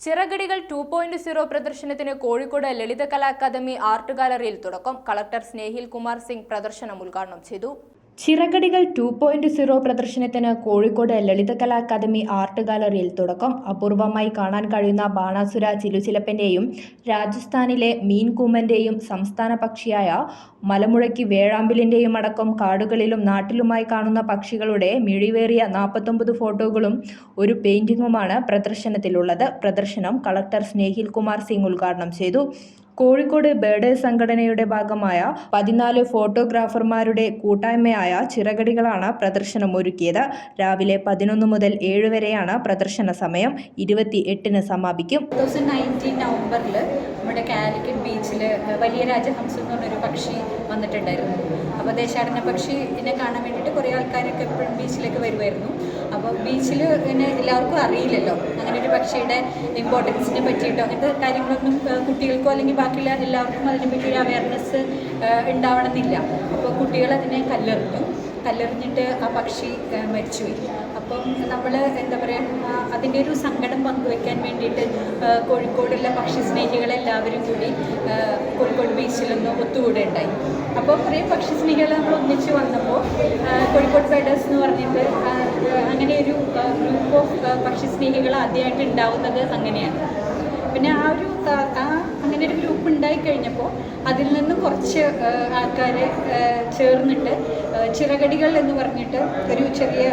ചിറകടികൾ 2.0 പ്രദർശനത്തിന് Kozhikode Lalithakala academy art ഗാലറിയിൽ തുടക്കം. കളക്ടർ സ്നേഹിൽ കുമാർ സിംഗ് പ്രദർശനം ഉദ്ഘാടനം ചെയ്തു. ചിറകടികൾ 2.0 പ്രദർശനത്തിന് കോഴിക്കോട് ലളിതകലാ അക്കാദമി ആർട്ട് ഗാലറിയിൽ തുടക്കം. അപൂർവമായി കാണാൻ കഴിയുന്ന ബാണാസുര ചിലുചിലപ്പന്റെയും രാജസ്ഥാനിലെ മീൻകൂമ്പന്റെയും സംസ്ഥാന പക്ഷിയായ മലമുഴക്കി വേഴാമ്പലിന്റെയും അടക്കം കാടുകളിലും നാട്ടിലുമായി കാണുന്ന പക്ഷികളുടെ മിഴിവേറിയ 49 ഫോട്ടോകളും ഒരു പെയിന്റിംഗുമാണ് പ്രദർശനത്തിലുള്ളത്. പ്രദർശനം കളക്ടർ സ്നേഹിൽ കുമാർ സിംഗ് ഉദ്ഘാടനം ചെയ്തു. കോഴിക്കോട് ബേഡേഴ്സ് സംഘടനയുടെ ഭാഗമായ 14 ഫോട്ടോഗ്രാഫർമാരുടെ കൂട്ടായ്മയായ ചിറകടികളാണ് പ്രദർശനം ഒരുക്കിയത്. രാവിലെ 11 മുതൽ 7 വരെയാണ് പ്രദർശന സമയം. 28-ന് സമാപിക്കും. 2019 നവംബറിൽ നമ്മുടെ കാലിക്കറ്റ് ബീച്ചിൽ വലിയ രാജഹംസം എന്ന് പറഞ്ഞൊരു പക്ഷി വന്നിട്ടുണ്ടായിരുന്നു. അപ്പോൾ ദേശാടന പക്ഷിനെ കാണാൻ വേണ്ടിയിട്ട് കുറേ ആൾക്കാരൊക്കെ എപ്പോഴും ബീച്ചിലേക്ക് വരുമായിരുന്നു. അപ്പോൾ ബീച്ചിൽ പിന്നെ എല്ലാവർക്കും അറിയില്ലല്ലോ അങ്ങനെ ഒരു പക്ഷിയുടെ ഇമ്പോർട്ടൻസിനെ പറ്റിയിട്ടോ അങ്ങനത്തെ കാര്യങ്ങളൊന്നും കുട്ടികൾക്കോ അല്ലെങ്കിൽ ബാക്കിയുള്ള എല്ലാവർക്കും അതിനെപ്പറ്റി ഒരു അവയർനെസ് ഉണ്ടാവണമെന്നില്ല. അപ്പോൾ കുട്ടികൾ അതിനെ കല്ലെറിഞ്ഞിട്ട് ആ പക്ഷി മരിച്ചുപോയി. അപ്പം നമ്മൾ എന്താ പറയുക, അതിൻ്റെ ഒരു സങ്കടം പങ്കുവയ്ക്കാൻ വേണ്ടിയിട്ട് കോഴിക്കോടുള്ള പക്ഷി സ്നേഹികളെല്ലാവരും കൂടി കോഴിക്കോട് ബീച്ചിലൊന്ന് ഒത്തുകൂടുകയുണ്ടായി. അപ്പോൾ കുറേ പക്ഷി സ്നേഹികൾ നമ്മൾ ഒന്നിച്ച് വന്നപ്പോൾ കോഴിക്കോട് ബേഡേഴ്സ് എന്ന് പറഞ്ഞിട്ട് അങ്ങനെ ഒരു ഗ്രൂപ്പ് ഓഫ് പക്ഷി സ്നേഹികൾ ആദ്യമായിട്ട് ഉണ്ടാവുന്നത് അങ്ങനെയാണ്. പിന്നെ അങ്ങനെ ഒരു ഗ്രൂപ്പ് ഉണ്ടായിക്കഴിഞ്ഞപ്പോൾ അതിൽ നിന്നും കുറച്ച് ആൾക്കാർ ചേർന്നിട്ട് ചിറകടികൾ എന്ന് പറഞ്ഞിട്ട് ഒരു ചെറിയ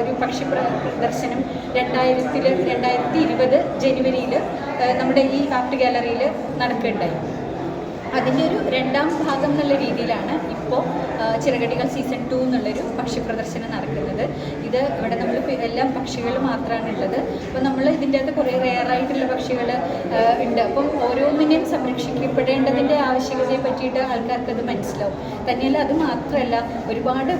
ഒരു പക്ഷി പ്രദർശനം 2020 ജനുവരിയിൽ നമ്മുടെ ഈ ആർട്ട് ഗാലറിയിൽ നടക്കുകയുണ്ടായി. അതിൻ്റെ ഒരു രണ്ടാം ഭാഗം എന്നുള്ള രീതിയിലാണ് ഇപ്പോൾ ചിറകടികൾ സീസൺ 2 എന്നുള്ളൊരു പക്ഷി പ്രദർശനം നടക്കുന്നത്. ഇത് ഇവിടെ നമ്മൾ എല്ലാം പക്ഷികൾ മാത്രമാണ് ഉള്ളത്. അപ്പോൾ നമ്മൾ ഇതിൻ്റെ അകത്ത് കുറേ റെയറായിട്ടുള്ള പക്ഷികൾ ഉണ്ട്. അപ്പം ഓരോന്നിനെയും സംരക്ഷിക്കപ്പെടേണ്ടതിൻ്റെ ആവശ്യകതയെ പറ്റിയിട്ട് ആൾക്കാർക്കത് മനസ്സിലാവും. തന്നെയല്ല, അത് മാത്രമല്ല ഒരുപാട്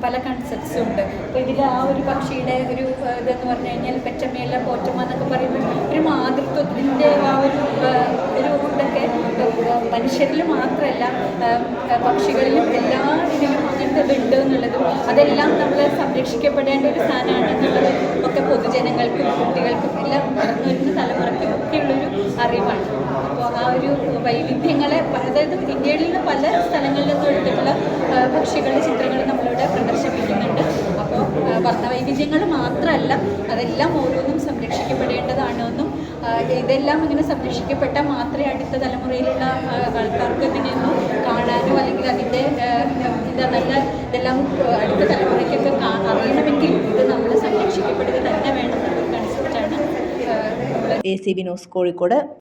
പല കൺസെപ്റ്റ്സും ഉണ്ട്. അപ്പോൾ ഇതിൽ ആ ഒരു പക്ഷിയുടെ ഒരു ഇതെന്ന് പറഞ്ഞു കഴിഞ്ഞാൽ പെറ്റമ്മയല്ല പോറ്റമ്മ എന്നൊക്കെ പറയുമ്പോൾ ഒരു മാതൃത്വത്തിൻ്റെ ആ ഒരു ഇതൊക്കെ മനുഷ്യരിൽ മാത്രമല്ല പക്ഷികളിലും എല്ലാ ഇതിലും അങ്ങനത്തെ ഇതുണ്ട് എന്നുള്ളതും അതെല്ലാം നമ്മൾ സംരക്ഷിക്കപ്പെടേണ്ട ഒരു സ്ഥാനമാണ് എന്നുള്ളത് ഒക്കെ പൊതുജനങ്ങൾക്കും കുട്ടികൾക്കും എല്ലാം വളർന്നു വരുന്ന തലമുറയ്ക്കും ഒക്കെയുള്ളൊരു അറിവാണ്. അപ്പോൾ ആ ഒരു വൈവിധ്യങ്ങളെ, അതായത് ഇന്ത്യയിൽ നിന്ന് പല സ്ഥലങ്ങളിൽ നിന്നും എടുത്തിട്ടുള്ള പക്ഷികളുടെ ചിത്രങ്ങൾ നമ്മളിവിടെ പ്രദർശിപ്പിക്കുന്നുണ്ട്. അപ്പോൾ വർണ്ണവൈവിധ്യങ്ങൾ മാത്രമല്ല, അതെല്ലാം ഓരോന്നും സംരക്ഷിക്കപ്പെടേണ്ടതാണെന്നും ഇതെല്ലാം ഇങ്ങനെ സംരക്ഷിക്കപ്പെട്ടാൽ മാത്രമേ അടുത്ത തലമുറയിലുള്ള ആൾക്കാർക്ക് ഇതിനെയൊന്നും കാണാനോ അല്ലെങ്കിൽ അതിൻ്റെ നല്ല ഇതെല്ലാം അടുത്ത തലമുറയ്ക്കൊക്കെ അറിയണമെങ്കിൽ ഇത് നമ്മൾ സംരക്ഷിക്കപ്പെടുക തന്നെ വേണം എന്നൊരു കൺസെപ്റ്റാണ്. ACB news Kozhikode.